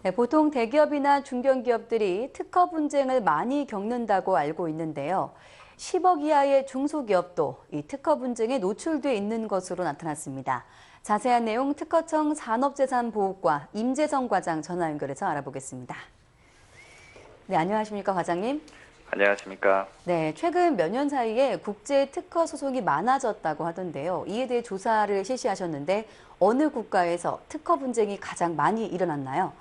네, 보통 대기업이나 중견기업들이 특허 분쟁을 많이 겪는다고 알고 있는데요. 10억 이하의 중소기업도 이 특허 분쟁에 노출돼 있는 것으로 나타났습니다. 자세한 내용 특허청 산업재산보호과 임재성 과장 전화 연결해서 알아보겠습니다. 네, 안녕하십니까, 과장님? 안녕하십니까. 네, 최근 몇 년 사이에 국제 특허 소송이 많아졌다고 하던데요. 이에 대해 조사를 실시하셨는데 어느 국가에서 특허 분쟁이 가장 많이 일어났나요?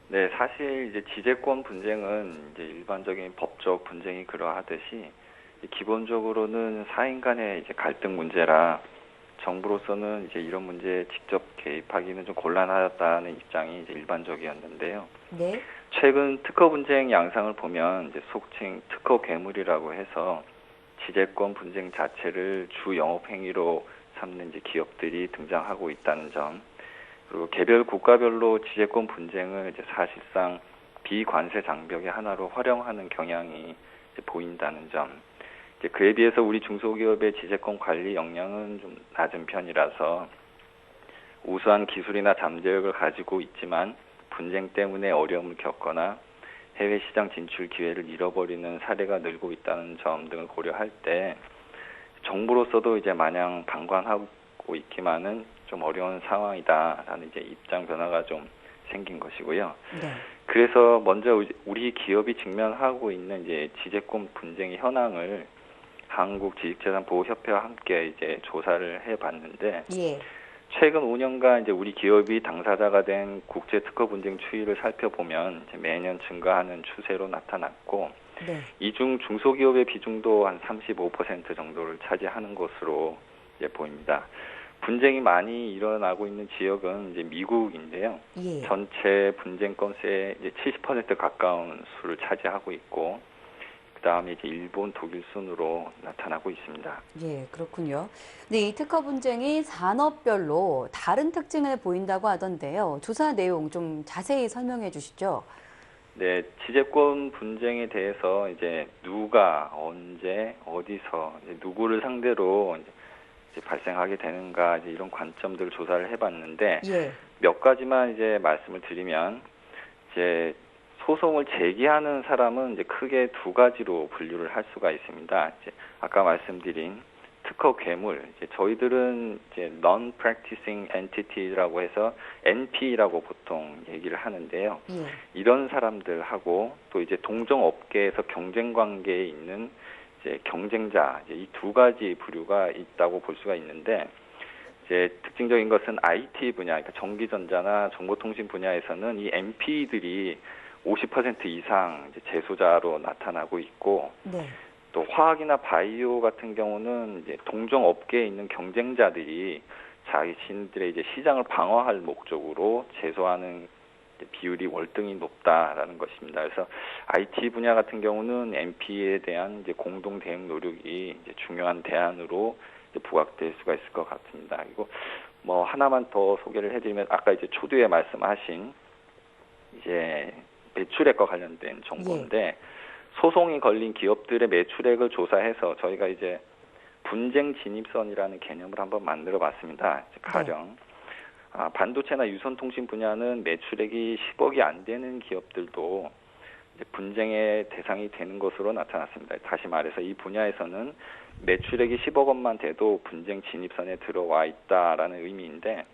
네, 사실 이제 지재권 분쟁은 이제 일반적인 법적 분쟁이 그러하듯이 기본적으로는 사인 간의 이제 갈등 문제라 정부로서는 이제 이런 문제에 직접 개입하기는 좀 곤란하다는 입장이 이제 일반적이었는데요. 네. 최근 특허 분쟁 양상을 보면 이제 속칭 특허 괴물이라고 해서 지재권 분쟁 자체를 주 영업 행위로 삼는 이제 기업들이 등장하고 있다는 점. 그리고 개별 국가별로 지재권 분쟁을 이제 사실상 비관세 장벽의 하나로 활용하는 경향이 이제 보인다는 점. 이제 그에 비해서 우리 중소기업의 지재권 관리 역량은 좀 낮은 편이라서 우수한 기술이나 잠재력을 가지고 있지만 분쟁 때문에 어려움을 겪거나 해외 시장 진출 기회를 잃어버리는 사례가 늘고 있다는 점 등을 고려할 때 정부로서도 이제 마냥 방관하고 있기만은 좀 어려운 상황이다라는 이제 입장 변화가 좀 생긴 것이고요. 네. 그래서 먼저 우리 기업이 직면하고 있는 이제 지재권 분쟁의 현황을 한국지식재산보호협회와 함께 이제 조사를 해봤는데 예. 최근 5년간 이제 우리 기업이 당사자가 된 국제 특허 분쟁 추이를 살펴보면 이제 매년 증가하는 추세로 나타났고 네. 이 중 중소기업의 비중도 한 35% 정도를 차지하는 것으로 이제 보입니다. 분쟁이 많이 일어나고 있는 지역은 이제 미국인데요. 예. 전체 분쟁 건수의 이제 70% 가까운 수를 차지하고 있고, 그 다음에 이제 일본, 독일 순으로 나타나고 있습니다. 예, 그렇군요. 네, 이 특허 분쟁이 산업별로 다른 특징을 보인다고 하던데요. 조사 내용 좀 자세히 설명해 주시죠. 네, 지재권 분쟁에 대해서 이제 누가 언제 어디서 이제 누구를 상대로 이제 발생하게 되는가 이제 이런 관점들을 조사를 해봤는데 예. 몇 가지만 이제 말씀을 드리면 이제 소송을 제기하는 사람은 이제 크게 두 가지로 분류를 할 수가 있습니다. 이제 아까 말씀드린 특허 괴물, 이제 저희들은 이제 non-practicing entity라고 해서 NP라고 보통 얘기를 하는데요. 예. 이런 사람들하고 또 이제 동종 업계에서 경쟁 관계에 있는 이제 경쟁자, 이제 이 두 가지 부류가 있다고 볼 수가 있는데 이제 특징적인 것은 IT 분야, 그러니까 전기전자나 정보통신 분야에서는 이 NP들이 50% 이상 이제 재소자로 나타나고 있고 네. 또 화학이나 바이오 같은 경우는 이제 동종 업계에 있는 경쟁자들이 자신들의 이제 시장을 방어할 목적으로 제소하는 비율이 월등히 높다라는 것입니다. 그래서 IT 분야 같은 경우는 NP에 대한 이제 공동 대응 노력이 이제 중요한 대안으로 이제 부각될 수가 있을 것 같습니다. 그리고 뭐 하나만 더 소개를 해드리면 아까 이제 초두에 말씀하신 이제 매출액과 관련된 예. 정보인데 소송이 걸린 기업들의 매출액을 조사해서 저희가 이제 분쟁 진입선이라는 개념을 한번 만들어 봤습니다. 네. 가령 반도체나 유선통신 분야는 매출액이 10억이 안 되는 기업들도 이제 분쟁의 대상이 되는 것으로 나타났습니다. 다시 말해서 이 분야에서는 매출액이 10억 원만 돼도 분쟁 진입선에 들어와 있다라는 의미인데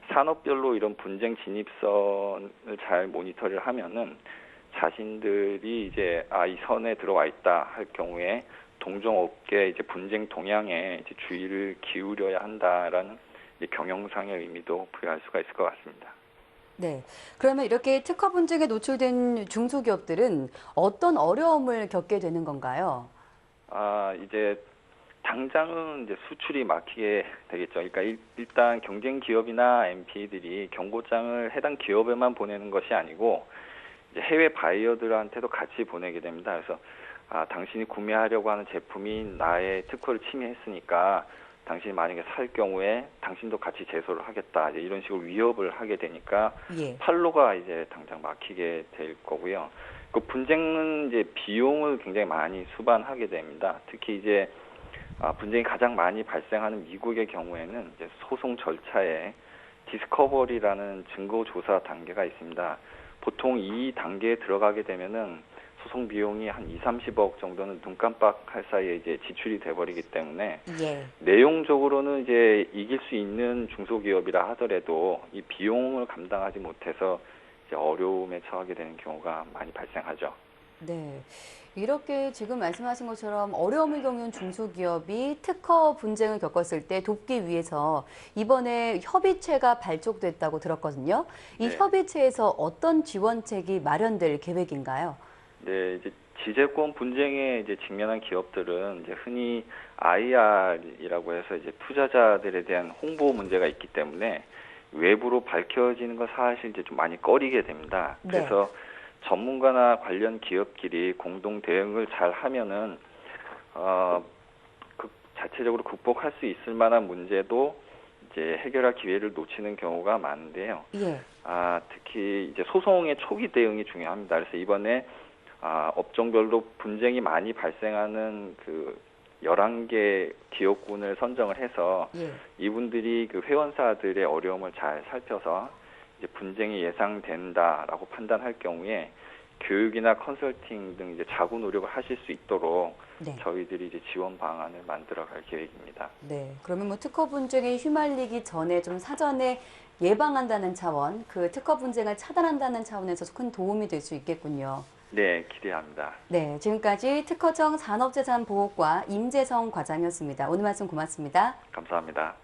산업별로 이런 분쟁 진입선을 잘 모니터를 하면은 자신들이 이제 이 선에 들어와 있다 할 경우에 동종업계 이제 분쟁 동향에 이제 주의를 기울여야 한다라는 이제 경영상의 의미도 부여할 수가 있을 것 같습니다. 네. 그러면 이렇게 특허 분쟁에 노출된 중소기업들은 어떤 어려움을 겪게 되는 건가요? 이제 당장은 이제 수출이 막히게 되겠죠. 그러니까 일단 경쟁 기업이나 MP들이 경고장을 해당 기업에만 보내는 것이 아니고 이제 해외 바이어들한테도 같이 보내게 됩니다. 그래서 당신이 구매하려고 하는 제품이 나의 특허를 침해했으니까 당신이 만약에 살 경우에 당신도 같이 제소를 하겠다. 이제 이런 식으로 위협을 하게 되니까 예. 판로가 이제 당장 막히게 될 거고요. 그 분쟁은 이제 비용을 굉장히 많이 수반하게 됩니다. 특히 이제 분쟁이 가장 많이 발생하는 미국의 경우에는 이제 소송 절차에 디스커버리라는 증거 조사 단계가 있습니다. 보통 이 단계에 들어가게 되면은 소송 비용이 한 2, 30억 정도는 눈 깜빡할 사이에 이제 지출이 돼버리기 때문에 예. 내용적으로는 이제 이길 수 있는 중소기업이라 하더라도 이 비용을 감당하지 못해서 이제 어려움에 처하게 되는 경우가 많이 발생하죠. 네. 이렇게 지금 말씀하신 것처럼 어려움을 겪는 중소기업이 특허 분쟁을 겪었을 때 돕기 위해서 이번에 협의체가 발족됐다고 들었거든요. 이 네. 협의체에서 어떤 지원책이 마련될 계획인가요? 네, 이제 지재권 분쟁에 이제 직면한 기업들은 이제 흔히 IR이라고 해서 이제 투자자들에 대한 홍보 문제가 있기 때문에 외부로 밝혀지는 건 사실 이제 좀 많이 꺼리게 됩니다. 네. 그래서 전문가나 관련 기업끼리 공동 대응을 잘 하면은 자체적으로 극복할 수 있을 만한 문제도 이제 해결할 기회를 놓치는 경우가 많은데요. 예. 특히 이제 소송의 초기 대응이 중요합니다. 그래서 이번에 업종별로 분쟁이 많이 발생하는 그 11개 기업군을 선정을 해서 예. 이분들이 그 회원사들의 어려움을 잘 살펴서 이제 분쟁이 예상된다라고 판단할 경우에 교육이나 컨설팅 등 이제 자구 노력을 하실 수 있도록 네. 저희들이 이제 지원 방안을 만들어갈 계획입니다. 네. 그러면 뭐 특허 분쟁에 휘말리기 전에 좀 사전에 예방한다는 차원, 그 특허 분쟁을 차단한다는 차원에서 큰 도움이 될 수 있겠군요. 네, 기대합니다. 네. 지금까지 특허청 산업재산보호과 임재성 과장이었습니다. 오늘 말씀 고맙습니다. 감사합니다.